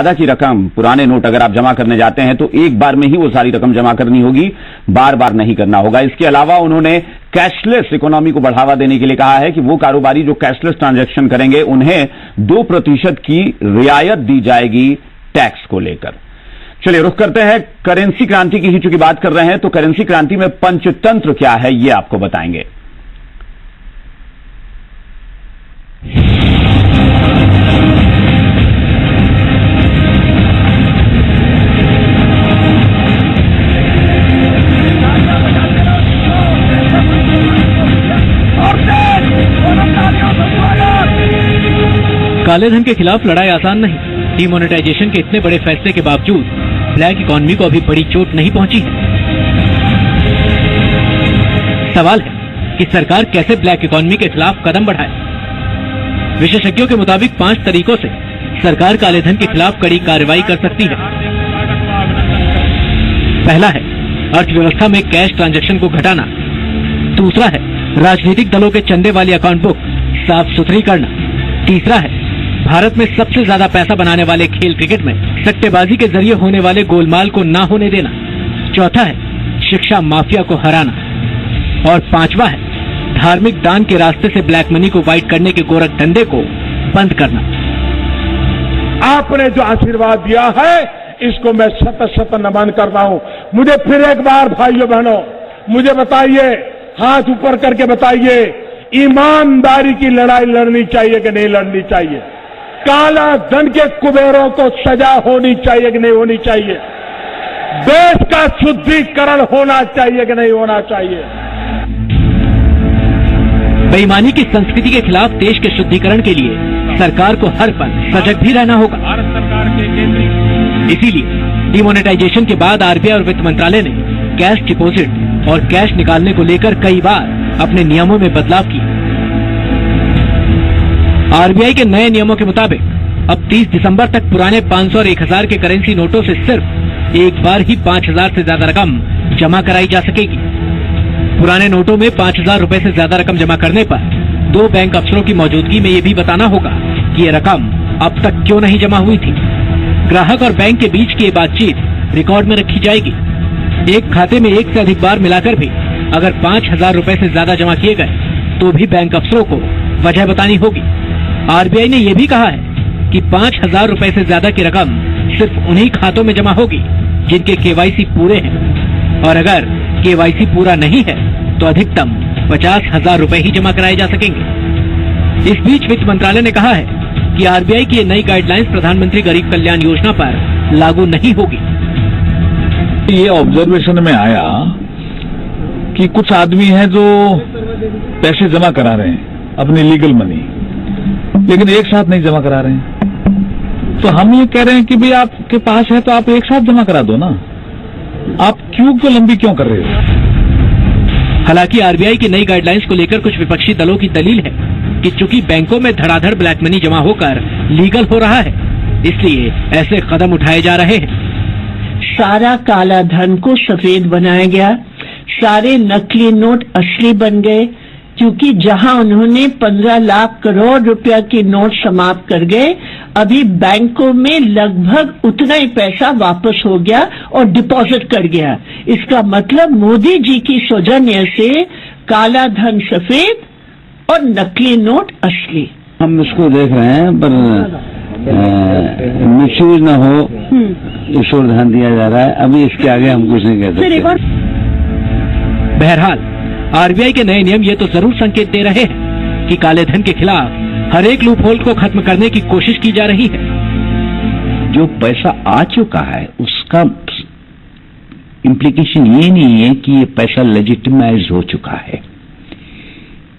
ज्यादा की रकम, पुराने नोट अगर आप जमा करने जाते हैं तो एक बार में ही वो सारी रकम जमा करनी होगी, बार बार नहीं करना होगा। इसके अलावा उन्होंने कैशलेस इकोनॉमी को बढ़ावा देने के लिए कहा है कि वो कारोबारी जो कैशलेस ट्रांजैक्शन करेंगे उन्हें 2% की रियायत दी जाएगी टैक्स को लेकर। चलिए रुख करते हैं करेंसी क्रांति की ही चूंकि बात कर रहे हैं, तो करेंसी क्रांति में पंचतंत्र क्या है ये आपको बताएंगे। काले धन के खिलाफ लड़ाई आसान नहीं। डिमोनेटाइजेशन के इतने बड़े फैसले के बावजूद ब्लैक इकोनॉमी को अभी बड़ी चोट नहीं पहुंची है। सवाल है कि सरकार कैसे ब्लैक इकोनॉमी के खिलाफ कदम बढ़ाए। विशेषज्ञों के मुताबिक 5 तरीकों से सरकार काले धन के खिलाफ कड़ी कार्रवाई कर सकती है। पहला है अर्थव्यवस्था में कैश ट्रांजैक्शन को घटाना। दूसरा है राजनीतिक दलों के चंदे वाली अकाउंट बुक साफ सुथरी करना। तीसरा है भारत में सबसे ज्यादा पैसा बनाने वाले खेल क्रिकेट में सट्टेबाजी के जरिए होने वाले गोलमाल को ना होने देना। चौथा है शिक्षा माफिया को हराना। और पांचवा है धार्मिक दान के रास्ते से ब्लैक मनी को वाइट करने के गोरख धंधे को बंद करना। आपने जो आशीर्वाद दिया है इसको मैं शत शत नमन करता हूं। मुझे फिर एक बार भाइयों बहनों मुझे बताइए, हाथ ऊपर करके बताइए, ईमानदारी की लड़ाई लड़नी चाहिए कि नहीं लड़नी चाहिए? काला धन के कुबेरों को सजा होनी चाहिए कि नहीं होनी चाहिए? देश का शुद्धिकरण होना चाहिए कि नहीं होना चाहिए? बेईमानी की संस्कृति के खिलाफ देश के शुद्धिकरण के लिए सरकार को हर पल सजग भी रहना होगा। भारत सरकार के केंद्रीय इसीलिए डिमोनेटाइजेशन के बाद आरबीआई और वित्त मंत्रालय ने कैश डिपॉजिट और कैश निकालने को लेकर कई बार अपने नियमों में बदलाव किए। आरबीआई के नए नियमों के मुताबिक अब 30 दिसंबर तक पुराने 500 और 1000 के करेंसी नोटों से सिर्फ एक बार ही 5000 से ज्यादा रकम जमा कराई जा सकेगी। पुराने नोटों में 5000 रुपए से ज्यादा रकम जमा करने पर 2 बैंक अफसरों की मौजूदगी में ये भी बताना होगा कि ये रकम अब तक क्यों नहीं जमा हुई थी। ग्राहक और बैंक के बीच की ये बातचीत रिकॉर्ड में रखी जाएगी। एक खाते में एक से अधिक बार मिलाकर भी अगर 5000 रुपए से ज्यादा जमा किए गए तो भी बैंक अफसरों को वजह बतानी होगी। आरबीआई ने यह भी कहा है कि 5000 रुपए से ज्यादा की रकम सिर्फ उन्हीं खातों में जमा होगी जिनके केवाईसी पूरे हैं, और अगर केवाईसी पूरा नहीं है तो अधिकतम 50,000 रुपए ही जमा कराए जा सकेंगे। इस बीच वित्त मंत्रालय ने कहा है कि आरबीआई की ये नई गाइडलाइंस प्रधानमंत्री गरीब कल्याण योजना पर लागू नहीं होगी। ये ऑब्जर्वेशन में आया कि कुछ आदमी हैं जो पैसे जमा करा रहे हैं अपनी लीगल मनी, लेकिन एक साथ नहीं जमा करा रहे हैं। तो हम ये कह रहे हैं कि भाई आपके पास है तो आप एक साथ जमा करा दो ना, आप क्यों को लंबी क्यों कर रहे हो? हालांकि आरबीआई की नई गाइडलाइंस को लेकर कुछ विपक्षी दलों की दलील है कि चूंकि बैंकों में धड़ाधड़ ब्लैक मनी जमा होकर लीगल हो रहा है, इसलिए ऐसे कदम उठाए जा रहे हैं। सारा काला धन को सफेद बनाया गया, सारे नकली नोट असली बन गए, क्योंकि जहां उन्होंने 15 लाख करोड़ रुपया की नोट समाप्त कर गए, अभी बैंकों में लगभग उतना ही पैसा वापस हो गया और डिपॉजिट कर गया। इसका मतलब मोदी जी की सौजन्य से काला धन सफेद और नकली नोट असली। हम इसको देख रहे हैं, पर मिसयूज न हो इस ओर ध्यान दिया जा रहा है। अभी इसके आगे हम कुछ नहीं कह सकते। बहरहाल आरबीआई के नए नियम ये तो जरूर संकेत दे रहे हैं कि काले धन के खिलाफ हर एक लूपहोल को खत्म करने की कोशिश की जा रही है। जो पैसा आ चुका है उसका इम्प्लीकेशन ये नहीं है कि ये पैसा लेजिटिमाइज हो चुका है,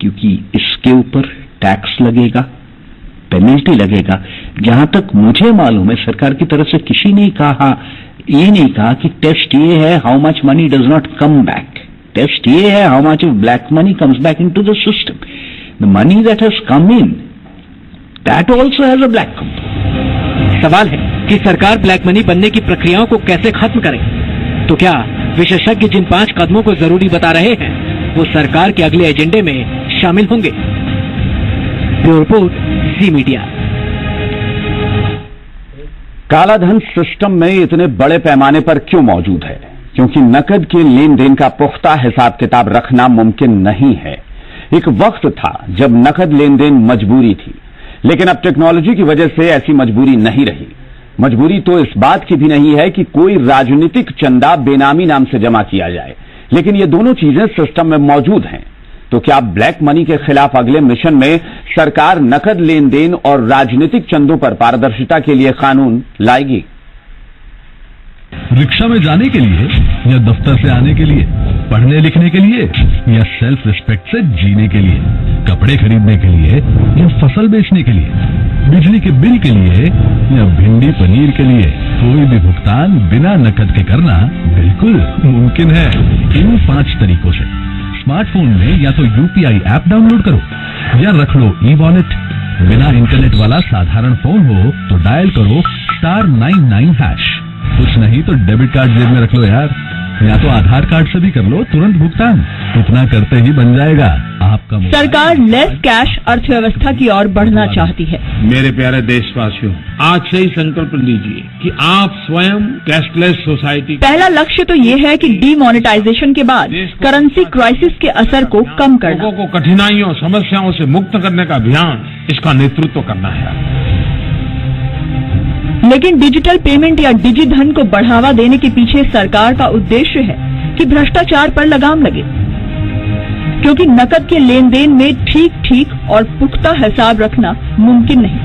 क्योंकि इसके ऊपर टैक्स लगेगा, पेनल्टी लगेगा। जहां तक मुझे मालूम है सरकार की तरफ से किसी ने ये नहीं कहा कि टेस्ट ये है how much money does not come back, test ये है how much of black money comes back into the system. The money that has come in that also has a black component. सवाल है कि सरकार black money बनने की प्रक्रियाओं को कैसे खत्म करे। तो क्या विशेषज्ञ जिन 5 कदमों को जरूरी बता रहे हैं वो सरकार के अगले एजेंडे में शामिल होंगे? ब्यूरो रिपोर्ट, जी मीडिया। कालाधन सिस्टम में इतने बड़े पैमाने पर क्यों मौजूद है? क्योंकि नकद के लेन देन का पुख्ता हिसाब किताब रखना मुमकिन नहीं है। एक वक्त था जब नकद लेन देन मजबूरी थी, लेकिन अब टेक्नोलॉजी की वजह से ऐसी मजबूरी नहीं रही। मजबूरी तो इस बात की भी नहीं है कि कोई राजनीतिक चंदा बेनामी नाम से जमा किया जाए, लेकिन ये दोनों चीजें सिस्टम में मौजूद हैं। तो क्या ब्लैक मनी के खिलाफ अगले मिशन में सरकार नकद लेन देन और राजनीतिक चंदों पर पारदर्शिता के लिए कानून लाएगी? रिक्शा में जाने के लिए या दफ्तर से आने के लिए, पढ़ने लिखने के लिए या सेल्फ रिस्पेक्ट से जीने के लिए, कपड़े खरीदने के लिए या फसल बेचने के लिए, बिजली के बिल के लिए या भिंडी पनीर के लिए, कोई भी भुगतान बिना नकद के करना बिल्कुल मुमकिन है इन 5 तरीकों से। स्मार्टफोन में या तो यूपीआई ऐप डाउनलोड करो या रख लो ई-वॉलेट। बिना इंटरनेट वाला साधारण फोन हो तो डायल करो *99#। कुछ नहीं तो डेबिट कार्ड जेब में रख लो यार, या तो आधार कार्ड से भी कर लो तुरंत भुगतान। इतना करते ही बन जाएगा आपका मोबाइल। सरकार लेस कैश अर्थव्यवस्था की ओर बढ़ना चाहती है। मेरे प्यारे देशवासियों, आज से ही संकल्प लीजिए कि आप स्वयं कैशलेस सोसाइटी। पहला लक्ष्य तो ये है कि डीमोनेटाइजेशन के बाद करेंसी क्राइसिस के असर को कम करना। लोगों को कठिनाइयों समस्याओं से मुक्त करने का अभियान, इसका नेतृत्व करना है। लेकिन डिजिटल पेमेंट या डिजिधन को बढ़ावा देने के पीछे सरकार का उद्देश्य है कि भ्रष्टाचार पर लगाम लगे, क्योंकि नकद के लेन देन में ठीक और पुख्ता हिसाब रखना मुमकिन नहीं।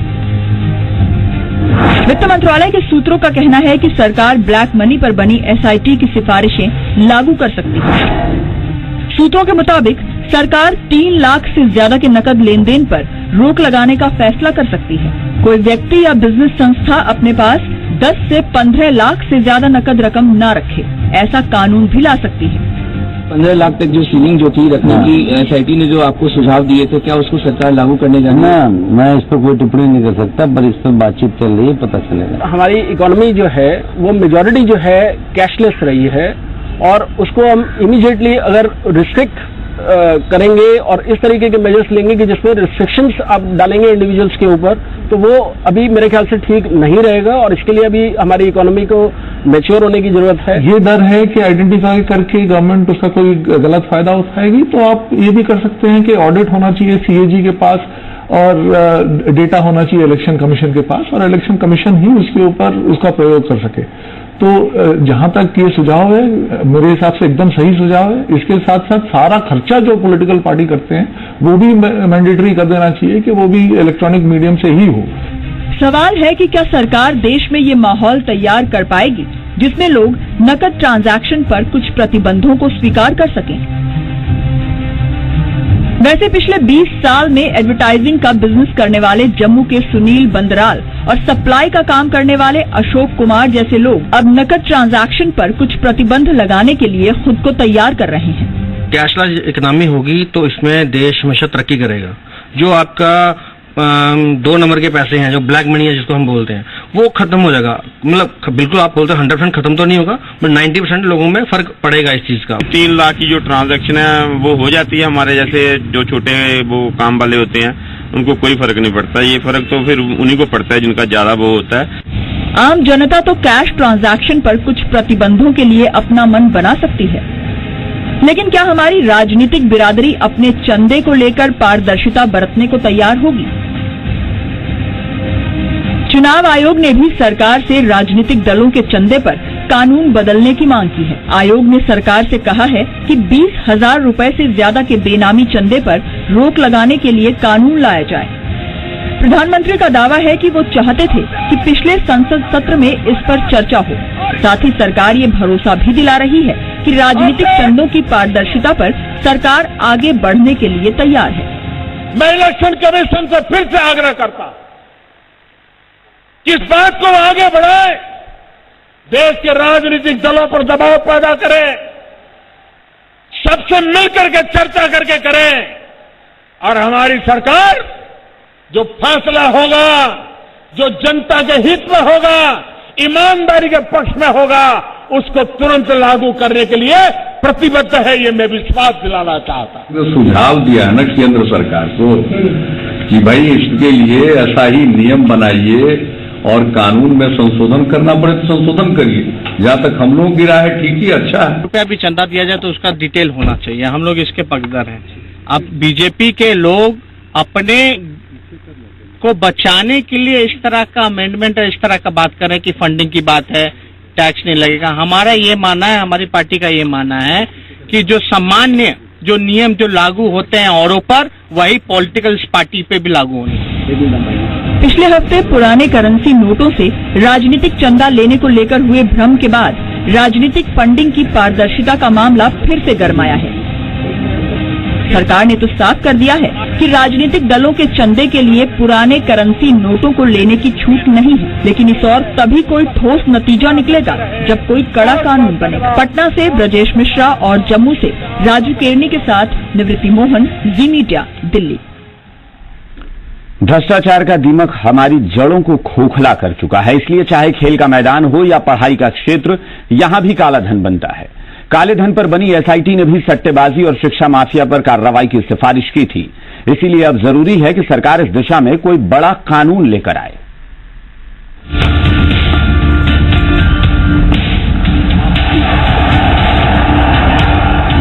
वित्त मंत्रालय के सूत्रों का कहना है कि सरकार ब्लैक मनी पर बनी एसआईटी की सिफारिशें लागू कर सकती है। सूत्रों के मुताबिक सरकार 3 लाख से ज्यादा के नकद लेन देन पर रोक लगाने का फैसला कर सकती है। कोई व्यक्ति या बिजनेस संस्था अपने पास 10 से 15 लाख से ज्यादा नकद रकम न रखे, ऐसा कानून भी ला सकती है। 15 लाख तक जो सीलिंग जो थी रखने की एसआईटी ने जो आपको सुझाव दिए थे, क्या उसको सरकार लागू करने जा रही है? मैं इस पर कोई टिप्पणी नहीं कर सकता, पर इस पर बातचीत चल रही है, पता चलेगा। हमारी इकोनॉमी जो है वो मेजॉरिटी जो है कैशलेस रही है, और उसको हम इमीडिएटली अगर रिस्ट्रिक्ट करेंगे और इस तरीके के मेजर्स लेंगे कि जिसमें रिस्ट्रिक्शंस आप डालेंगे इंडिविजुअल्स के ऊपर, तो वो अभी मेरे ख्याल से ठीक नहीं रहेगा, और इसके लिए अभी हमारी इकोनॉमी को मैच्योर होने की जरूरत है। ये डर है कि आइडेंटिफाई करके गवर्नमेंट उसका कोई गलत फायदा उठाएगी, तो आप ये भी कर सकते हैं कि ऑडिट होना चाहिए सीएजी के पास और डेटा होना चाहिए इलेक्शन कमीशन के पास, और इलेक्शन कमीशन ही उसके ऊपर उसका प्रयोग कर सके। तो जहां तक ये सुझाव है, मेरे हिसाब से एकदम सही सुझाव है। इसके साथ साथ सारा खर्चा जो पॉलिटिकल पार्टी करते हैं वो भी मैंडेटरी कर देना चाहिए कि वो भी इलेक्ट्रॉनिक मीडियम से ही हो। सवाल है कि क्या सरकार देश में ये माहौल तैयार कर पाएगी जिसमें लोग नकद ट्रांजैक्शन पर कुछ प्रतिबंधों को स्वीकार कर सकें। वैसे पिछले 20 साल में एडवर्टाइजिंग का बिजनेस करने वाले जम्मू के सुनील बंदराल और सप्लाई का काम करने वाले अशोक कुमार जैसे लोग अब नकद ट्रांजैक्शन पर कुछ प्रतिबंध लगाने के लिए खुद को तैयार कर रहे हैं। कैशलेस इकोनॉमी होगी तो इसमें देश हमेशा तरक्की करेगा। जो आपका 2 नंबर के पैसे हैं, जो ब्लैक मनी है जिसको हम बोलते हैं, वो खत्म हो जाएगा। मतलब बिल्कुल आप बोलते हैं 100% खत्म तो नहीं होगा, बट 90% लोगों में फर्क पड़ेगा इस चीज का। 3 लाख की जो ट्रांजैक्शन है वो हो जाती है। हमारे जैसे जो छोटे वो काम वाले होते हैं उनको कोई फर्क नहीं पड़ता। ये फर्क तो फिर उन्हीं को पड़ता है जिनका ज्यादा वो होता है। आम जनता तो कैश ट्रांजैक्शन पर कुछ प्रतिबंधों के लिए अपना मन बना सकती है, लेकिन क्या हमारी राजनीतिक बिरादरी अपने चंदे को लेकर पारदर्शिता बरतने को तैयार होगी? चुनाव आयोग ने भी सरकार से राजनीतिक दलों के चंदे पर कानून बदलने की मांग की है। आयोग ने सरकार से कहा है कि 20,000 रुपए से ज्यादा के बेनामी चंदे पर रोक लगाने के लिए कानून लाया जाए। प्रधानमंत्री का दावा है कि वो चाहते थे कि पिछले संसद सत्र में इस पर चर्चा हो। साथ ही सरकार ये भरोसा भी दिला रही है कि राजनीतिक चंदों की पारदर्शिता पर सरकार आगे बढ़ने के लिए तैयार है। मैं इलेक्शन कमीशन से फिर से आग्रह करता हूं, इस बात को आगे बढ़ाए, देश के राजनीतिक दलों पर दबाव पैदा करें, सबसे मिलकर के चर्चा करके करें, और हमारी सरकार जो फैसला होगा, जो जनता के हित में होगा, ईमानदारी के पक्ष में होगा, उसको तुरंत लागू करने के लिए प्रतिबद्ध है। ये मैं विश्वास दिलाना चाहता हूं। तो सुझाव दिया ना केंद्र सरकार को कि भाई इसके लिए ऐसा ही नियम बनाइए और कानून में संशोधन करना पड़े तो संशोधन करिए। जहाँ तक हम लोग गिरा है ठीक ही, अच्छा है। रुपया भी चंदा दिया जाए तो उसका डिटेल होना चाहिए, हम लोग इसके पक्षधर हैं। अब बीजेपी के लोग अपने को बचाने के लिए इस तरह का अमेंडमेंट इस तरह का बात कर रहे हैं कि फंडिंग की बात है, टैक्स नहीं लगेगा। हमारा ये मानना है, हमारी पार्टी का ये मानना है कि जो सामान्य जो नियम जो लागू होते हैं औरों पर, वही पॉलिटिकल पार्टी पे भी लागू होने। पिछले हफ्ते पुराने करेंसी नोटों से राजनीतिक चंदा लेने को लेकर हुए भ्रम के बाद राजनीतिक फंडिंग की पारदर्शिता का मामला फिर से गरमाया है। सरकार ने तो साफ कर दिया है कि राजनीतिक दलों के चंदे के लिए पुराने करेंसी नोटों को लेने की छूट नहीं है, लेकिन इस और तभी कोई ठोस नतीजा निकलेगा जब कोई कड़ा कानून बनेगा। पटना से ब्रजेश मिश्रा और जम्मू से राजू केरनी के साथ निवृत्ति मोहन, जी मीडिया, दिल्ली। भ्रष्टाचार का दीमक हमारी जड़ों को खोखला कर चुका है, इसलिए चाहे खेल का मैदान हो या पढ़ाई का क्षेत्र, यहां भी काला धन बनता है। काले धन पर बनी एसआईटी ने भी सट्टेबाजी और शिक्षा माफिया पर कार्रवाई की सिफारिश की थी। इसीलिए अब जरूरी है कि सरकार इस दिशा में कोई बड़ा कानून लेकर आए।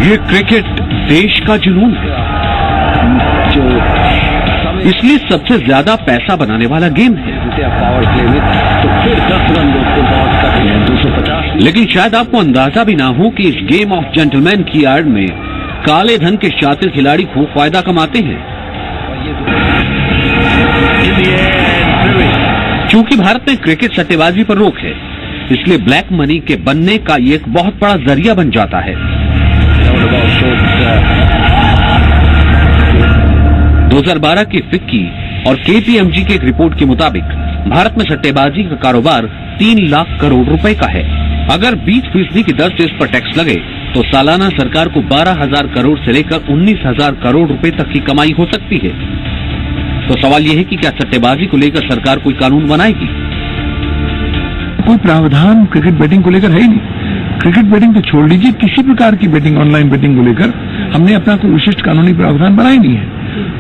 ये क्रिकेट देश का जुनून है, इसलिए सबसे ज्यादा पैसा बनाने वाला गेम है। लेकिन शायद आपको अंदाजा भी ना हो कि इस गेम ऑफ जेंटलमैन की आड़ में काले धन के शातिर खिलाड़ी खूब फायदा कमाते हैं। चूंकि भारत में क्रिकेट सट्टेबाजी पर रोक है, इसलिए ब्लैक मनी के बनने का ये एक बहुत बड़ा जरिया बन जाता है। 2012 की फिक्की और केपीएमजी की एक रिपोर्ट के मुताबिक भारत में सट्टेबाजी का कारोबार 3 लाख करोड़ रुपए का है। अगर 20% की दर से इस पर टैक्स लगे तो सालाना सरकार को 12,000 करोड़ से लेकर 19,000 करोड़ रुपए तक की कमाई हो सकती है। तो सवाल यह है कि क्या सट्टेबाजी को लेकर सरकार कोई कानून बनाएगी? कोई प्रावधान क्रिकेट बैटिंग को लेकर है ही नहीं। क्रिकेट बैटिंग तो छोड़ लीजिए, किसी प्रकार की बैटिंग, ऑनलाइन बैटिंग को लेकर हमने अपना कोई विशिष्ट कानूनी प्रावधान बनाया नहीं है।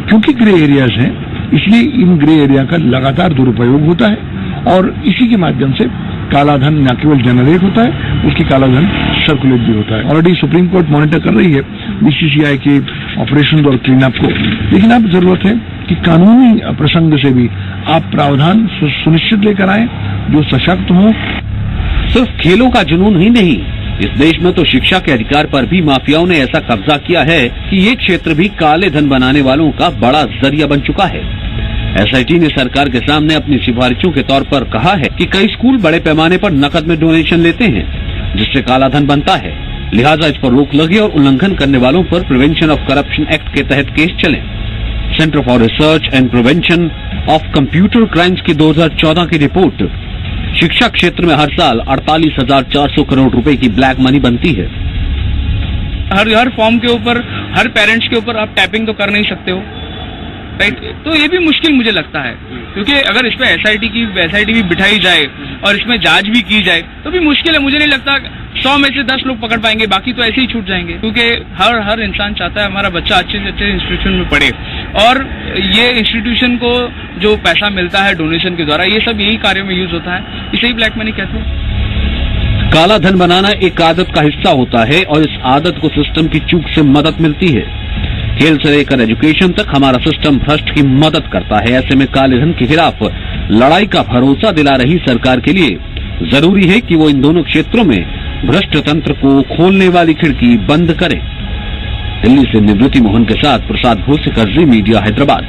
क्योंकि ग्रे एरियाज हैं, इसलिए इन ग्रे एरिया का लगातार दुरुपयोग होता है और इसी के माध्यम से काला धन न केवल जनरेट होता है, उसकी काला धन सर्कुलेट भी होता है। ऑलरेडी सुप्रीम कोर्ट मॉनिटर कर रही है बीसीसीआई के ऑपरेशन और क्लीन अप को, लेकिन अब जरूरत है कि कानूनी प्रसंग से भी आप प्रावधान सुनिश्चित लेकर आए जो सशक्त हो। सिर्फ खेलों का जुनून ही नहीं, इस देश में तो शिक्षा के अधिकार पर भी माफियाओं ने ऐसा कब्जा किया है कि ये क्षेत्र भी काले धन बनाने वालों का बड़ा जरिया बन चुका है। एसआईटी ने सरकार के सामने अपनी सिफारिशों के तौर पर कहा है कि कई स्कूल बड़े पैमाने पर नकद में डोनेशन लेते हैं, जिससे काला धन बनता है। लिहाजा इस पर रोक लगे और उल्लंघन करने वालों पर प्रिवेंशन ऑफ करप्शन एक्ट के तहत केस चले। Centre for research and prevention of computer crimes की 2014 की रिपोर्ट, शिक्षा क्षेत्र में हर साल 48,400 करोड़ रुपए की ब्लैक मनी बनती है। हर फॉर्म के ऊपर, हर पेरेंट्स के ऊपर आप टैपिंग तो कर नहीं सकते हो, राइट? तो ये भी मुश्किल मुझे लगता है, क्योंकि अगर इस पे एसआईटी भी बिठाई जाए और इसमें जांच भी की जाए तो भी मुश्किल है। मुझे नहीं लगता 100 में से 10 लोग पकड़ पाएंगे, बाकी तो ऐसे ही छूट जाएंगे, क्योंकि हर इंसान चाहता है हमारा बच्चा अच्छे से अच्छे इंस्टीट्यूशन में पढ़े, और ये इंस्टीट्यूशन को जो पैसा मिलता है डोनेशन के द्वारा, ये सब यही कार्य में यूज होता है। इसे ही ब्लैक मनी कहते हैं। काला धन बनाना एक आदत का हिस्सा होता है और इस आदत को सिस्टम की चूक से मदद मिलती है। खेल से लेकर एजुकेशन तक हमारा सिस्टम भ्रष्ट की मदद करता है। ऐसे में काले धन के खिलाफ लड़ाई का भरोसा दिला रही सरकार के लिए जरूरी है कि वो इन दोनों क्षेत्रों में भ्रष्ट तंत्र को खोलने वाली खिड़की बंद करे। दिल्ली से निवृत्ति मोहन के साथ प्रसाद भूसेकर, जी मीडिया, हैदराबाद।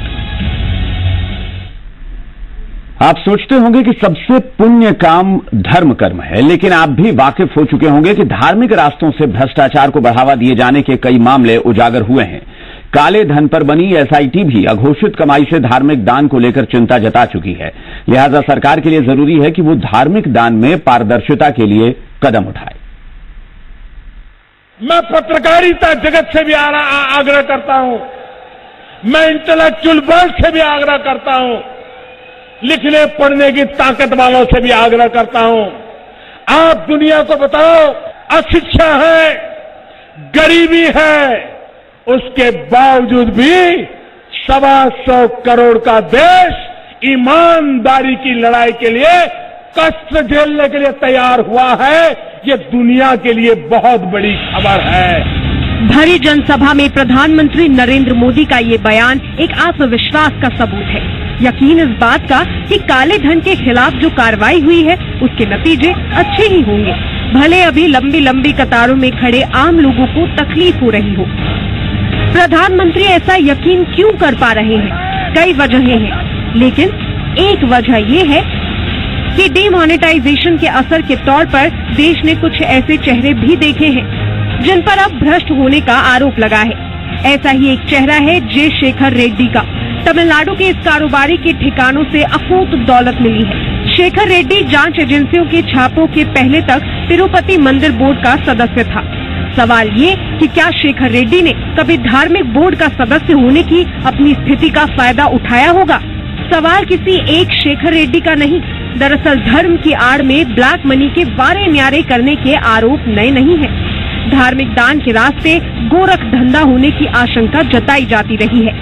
आप सोचते होंगे कि सबसे पुण्य काम धर्म कर्म है, लेकिन आप भी वाकिफ हो चुके होंगे कि धार्मिक रास्तों से भ्रष्टाचार को बढ़ावा दिए जाने के कई मामले उजागर हुए हैं। काले धन पर बनी एसआईटी भी अघोषित कमाई से धार्मिक दान को लेकर चिंता जता चुकी है। लिहाजा सरकार के लिए जरूरी है कि वो धार्मिक दान में पारदर्शिता के लिए कदम उठाए। मैं पत्रकारिता जगत से भी आग्रह करता हूं, मैं इंटेलेक्चुअल वर्ल्ड से भी आग्रह करता हूं, लिखने पढ़ने की ताकत वालों से भी आग्रह करता हूं। आप दुनिया को बताओ, अशिक्षा है, गरीबी है, उसके बावजूद भी 125 करोड़ का देश ईमानदारी की लड़ाई के लिए कष्ट झेलने के लिए तैयार हुआ है, ये दुनिया के लिए बहुत बड़ी खबर है। भरी जनसभा में प्रधानमंत्री नरेंद्र मोदी का ये बयान एक आत्मविश्वास का सबूत है। यकीन इस बात का कि काले धन के खिलाफ जो कार्रवाई हुई है उसके नतीजे अच्छे ही होंगे, भले अभी लंबी लंबी कतारों में खड़े आम लोगों को तकलीफ हो रही हो। प्रधानमंत्री ऐसा यकीन क्यों कर पा रहे हैं? कई वजहें हैं, लेकिन एक वजह ये है कि डिमोनेटाइजेशन के असर के तौर पर देश ने कुछ ऐसे चेहरे भी देखे हैं जिन पर अब भ्रष्ट होने का आरोप लगा है। ऐसा ही एक चेहरा है जे शेखर रेड्डी का। तमिलनाडु के इस कारोबारी के ठिकानों से अकूत दौलत मिली है। शेखर रेड्डी जांच एजेंसियों के छापों के पहले तक तिरुपति मंदिर बोर्ड का सदस्य था। सवाल ये कि क्या शेखर रेड्डी ने कभी धार्मिक बोर्ड का सदस्य होने की अपनी स्थिति का फायदा उठाया होगा? सवाल किसी एक शेखर रेड्डी का नहीं, दरअसल धर्म की आड़ में ब्लैक मनी के वारे न्यारे करने के आरोप नए नहीं हैं। धार्मिक दान के रास्ते गोरख धंधा होने की आशंका जताई जाती रही है।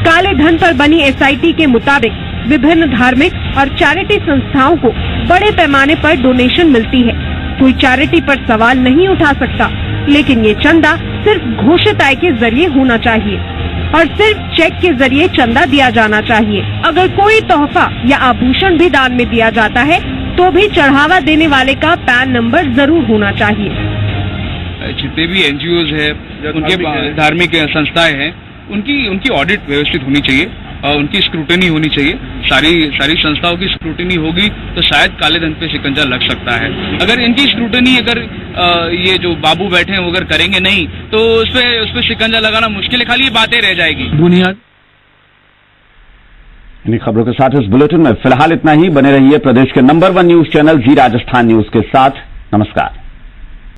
काले धन पर बनी एसआईटी के मुताबिक विभिन्न धार्मिक और चैरिटी संस्थाओं को बड़े पैमाने पर डोनेशन मिलती है। कोई चैरिटी पर सवाल नहीं उठा सकता, लेकिन ये चंदा सिर्फ घोषित आय के जरिए होना चाहिए और सिर्फ चेक के जरिए चंदा दिया जाना चाहिए। अगर कोई तोहफा या आभूषण भी दान में दिया जाता है तो भी चढ़ावा देने वाले का पैन नंबर जरूर होना चाहिए। जितने भी एनजीओज है, उनके धार्मिक संस्थाएं हैं, उनकी ऑडिट व्यवस्थित होनी चाहिए और उनकी स्क्रूटनी होनी चाहिए। सारी संस्थाओं की स्क्रूटनी होगी तो शायद काले धन पे शिकंजा लग सकता है। अगर इनकी स्क्रूटनी ये जो बाबू बैठे हैं वो अगर करेंगे नहीं तो उस पे शिकंजा लगाना मुश्किल है, खाली ये बातें रह जाएगी। बुनियाद इन्हीं खबरों के साथ इस बुलेटिन में फिलहाल इतना ही। बने रहिए प्रदेश के नंबर 1 न्यूज चैनल जी राजस्थान न्यूज के साथ। नमस्कार।